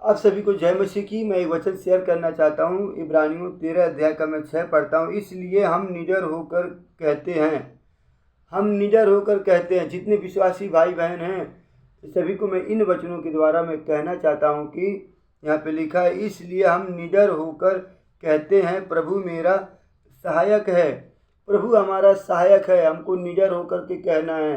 आप सभी को जय मसीह की। मैं एक वचन शेयर करना चाहता हूँ। इब्रानियों 13 अध्याय का मैं 6 पढ़ता हूँ। इसलिए हम निडर होकर कहते हैं, जितने विश्वासी भाई बहन हैं सभी को मैं इन वचनों के द्वारा मैं कहना चाहता हूँ कि यहाँ पे लिखा है, इसलिए हम निडर होकर कहते हैं, प्रभु मेरा सहायक है। प्रभु हमारा सहायक है, हमको निडर होकर के कहना है।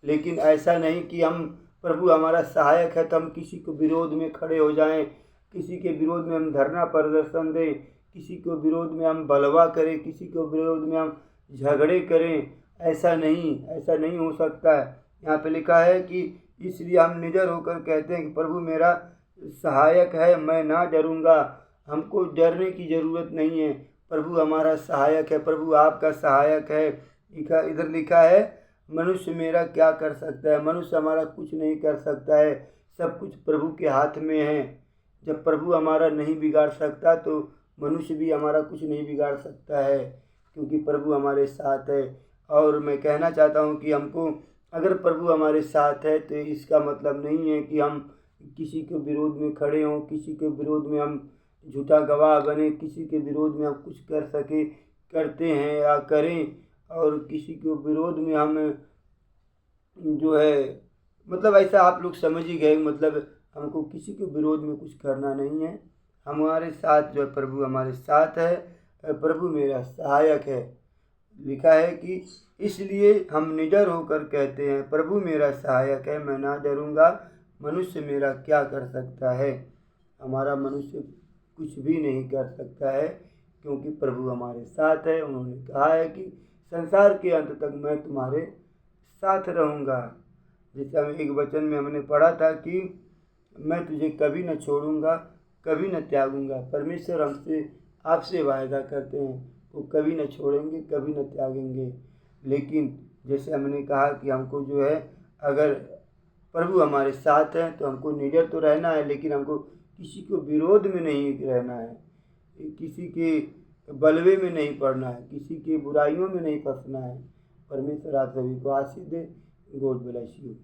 लेकिन ऐसा नहीं कि हम प्रभु हमारा सहायक है तो हम किसी को विरोध में खड़े हो जाएं, किसी के विरोध में हम धरना प्रदर्शन दें, किसी को विरोध में हम बलवा करें, किसी को विरोध में हम झगड़े करें। ऐसा नहीं हो सकता है। यहाँ पे लिखा है कि इसलिए हम निडर होकर कहते हैं कि प्रभु मेरा सहायक है, मैं ना डरूंगा। हमको डरने की ज़रूरत नहीं है। प्रभु हमारा सहायक है, प्रभु आपका सहायक है। इधर लिखा है, मनुष्य मेरा क्या कर सकता है। मनुष्य हमारा कुछ नहीं कर सकता है, सब कुछ प्रभु के हाथ में है। जब प्रभु हमारा नहीं बिगाड़ सकता तो मनुष्य भी हमारा कुछ नहीं बिगाड़ सकता है, क्योंकि प्रभु हमारे साथ है। और मैं कहना चाहता हूँ कि हमको अगर प्रभु हमारे साथ है तो इसका मतलब नहीं है कि हम किसी के विरोध में खड़े हों, किसी के विरोध में हम झूठा गवाह बने, किसी के विरोध में हम कुछ कर सके करते हैं या करें, और किसी के विरोध में हम जो है मतलब ऐसा आप लोग समझ ही गए। मतलब हमको किसी के विरोध में कुछ करना नहीं है। हमारे साथ जो है प्रभु हमारे साथ है, प्रभु मेरा सहायक है। लिखा है कि इसलिए हम निडर होकर कहते हैं, प्रभु मेरा सहायक है, मैं ना डरूंगा। मनुष्य मेरा क्या कर सकता है। हमारा मनुष्य कुछ भी नहीं कर सकता है, क्योंकि प्रभु हमारे साथ है। उन्होंने कहा है कि संसार के अंत तक मैं तुम्हारे साथ रहूँगा। जैसे हम एक वचन में हमने पढ़ा था कि मैं तुझे कभी न छोड़ूंगा, कभी न त्यागूंगा। परमेश्वर हमसे आपसे वायदा करते हैं, वो कभी न छोड़ेंगे, कभी न त्यागेंगे। लेकिन जैसे हमने कहा कि हमको जो है, अगर प्रभु हमारे साथ हैं तो हमको निडर तो रहना है, लेकिन हमको किसी को विरोध में नहीं रहना है, किसी के बलवे में नहीं पड़ना है, किसी के बुराइयों में नहीं फंसना है। परमेश्वर आप सभी को आशीष दे। God bless you.